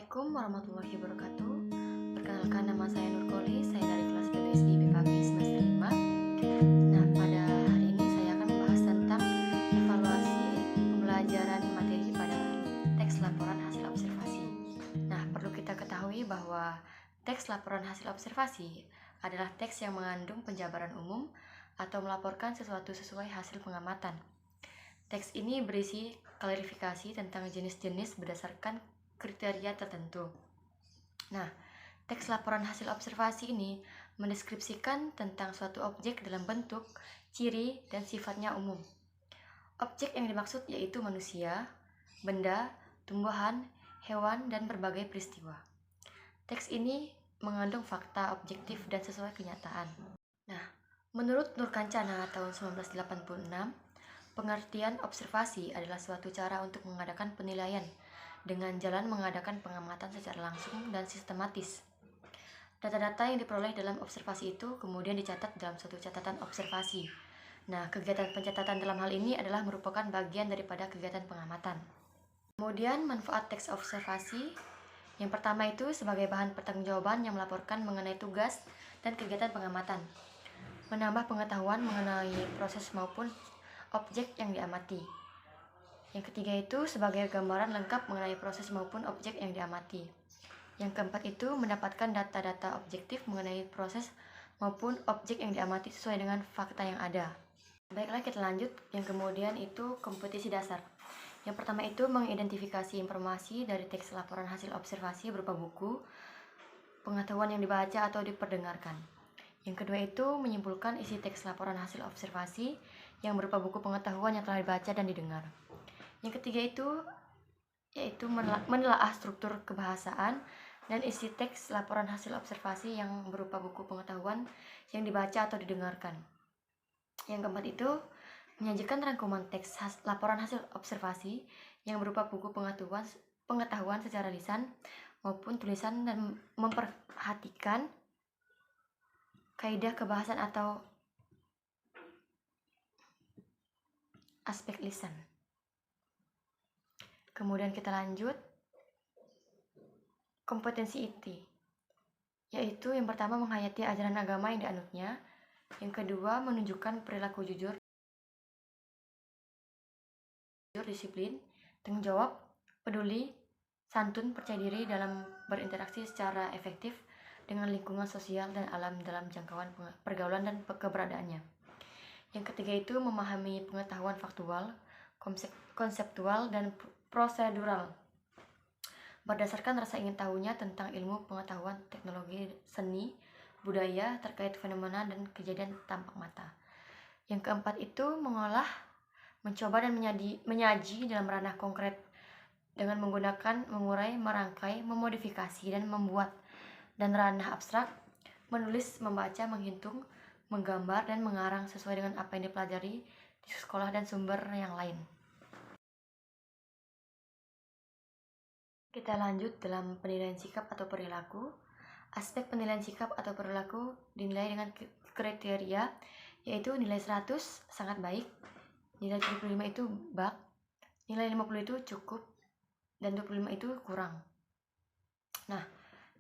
Assalamualaikum warahmatullahi wabarakatuh. Perkenalkan, nama saya Nurkoli, saya dari kelas PBSI BPAG semester 5. Nah, pada hari ini saya akan membahas tentang evaluasi pembelajaran materi pada teks laporan hasil observasi. Nah, perlu kita ketahui bahwa teks laporan hasil observasi adalah teks yang mengandung penjabaran umum atau melaporkan sesuatu sesuai hasil pengamatan. Teks ini berisi klarifikasi tentang jenis-jenis berdasarkan kriteria tertentu. Nah, teks laporan hasil observasi ini mendeskripsikan tentang suatu objek dalam bentuk, ciri, dan sifatnya umum. Objek yang dimaksud yaitu manusia, benda, tumbuhan, hewan, dan berbagai peristiwa. Teks ini mengandung fakta objektif dan sesuai kenyataan. Nah, menurut Nur Kancana tahun 1986, pengertian observasi adalah suatu cara untuk mengadakan penilaian dengan jalan mengadakan pengamatan secara langsung dan sistematis. Data-data yang diperoleh dalam observasi itu kemudian dicatat dalam suatu catatan observasi. Nah, kegiatan pencatatan dalam hal ini adalah merupakan bagian daripada kegiatan pengamatan. Kemudian, manfaat teks observasi. Yang pertama itu sebagai bahan pertanggungjawaban yang melaporkan mengenai tugas dan kegiatan pengamatan. Menambah pengetahuan mengenai proses maupun objek yang diamati. Yang ketiga itu sebagai gambaran lengkap mengenai proses maupun objek yang diamati. Yang keempat itu mendapatkan data-data objektif mengenai proses maupun objek yang diamati sesuai dengan fakta yang ada. Baiklah, kita lanjut. Yang kemudian itu kompetisi dasar. Yang pertama itu mengidentifikasi informasi dari teks laporan hasil observasi berupa buku, pengetahuan yang dibaca atau diperdengarkan. Yang kedua itu menyimpulkan isi teks laporan hasil observasi yang berupa buku pengetahuan yang telah dibaca dan didengar. Yang ketiga itu yaitu menelaah struktur kebahasaan dan isi teks laporan hasil observasi yang berupa buku pengetahuan yang dibaca atau didengarkan. Yang keempat itu menyajikan rangkuman teks laporan hasil observasi yang berupa buku pengetahuan secara lisan maupun tulisan dan memperhatikan kaidah kebahasan atau aspek lisan. Kemudian kita lanjut kompetensi inti, yaitu yang pertama menghayati ajaran agama yang dianutnya, yang kedua menunjukkan perilaku jujur, disiplin, tanggung jawab, peduli, santun, percaya diri dalam berinteraksi secara efektif dengan lingkungan sosial dan alam dalam jangkauan pergaulan dan keberadaannya. Yang ketiga itu memahami pengetahuan faktual, konseptual, dan prosedural berdasarkan rasa ingin tahunya tentang ilmu pengetahuan, teknologi, seni, budaya terkait fenomena dan kejadian tampak mata. Yang keempat itu mengolah, mencoba dan menyaji dalam ranah konkret dengan menggunakan mengurai, merangkai, memodifikasi, dan membuat, dan ranah abstrak, menulis, membaca, menghitung, menggambar, dan mengarang sesuai dengan apa yang dipelajari di sekolah dan sumber yang lain. Kita lanjut dalam penilaian sikap atau perilaku. Aspek penilaian sikap atau perilaku dinilai dengan kriteria, yaitu nilai 100 sangat baik, nilai 75 itu bak, nilai 50 itu cukup, dan 25 itu kurang. Nah,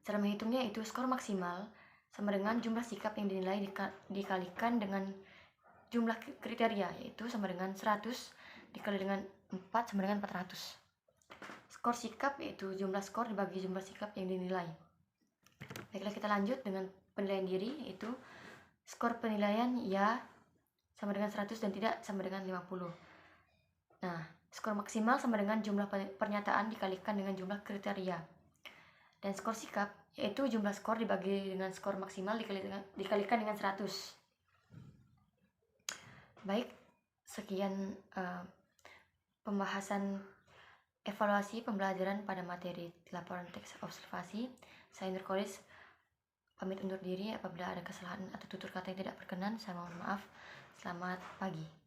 cara menghitungnya itu skor maksimal sama dengan jumlah sikap yang dinilai dikalikan dengan jumlah kriteria, yaitu sama dengan 100 dikali dengan 4 sama dengan 400. Skor sikap yaitu jumlah skor dibagi jumlah sikap yang dinilai. Baiklah, kita lanjut dengan penilaian diri, yaitu skor penilaian ya sama dengan 100 dan tidak sama dengan 50. Nah, skor maksimal sama dengan jumlah pernyataan dikalikan dengan jumlah kriteria. Dan skor sikap yaitu jumlah skor dibagi dengan skor maksimal dikalikan dengan 100. Baik, sekian pembahasan evaluasi pembelajaran pada materi laporan teks observasi. Saya Nurkolis pamit undur diri. Apabila ada kesalahan atau tutur kata yang tidak berkenan, saya mohon maaf. Selamat pagi.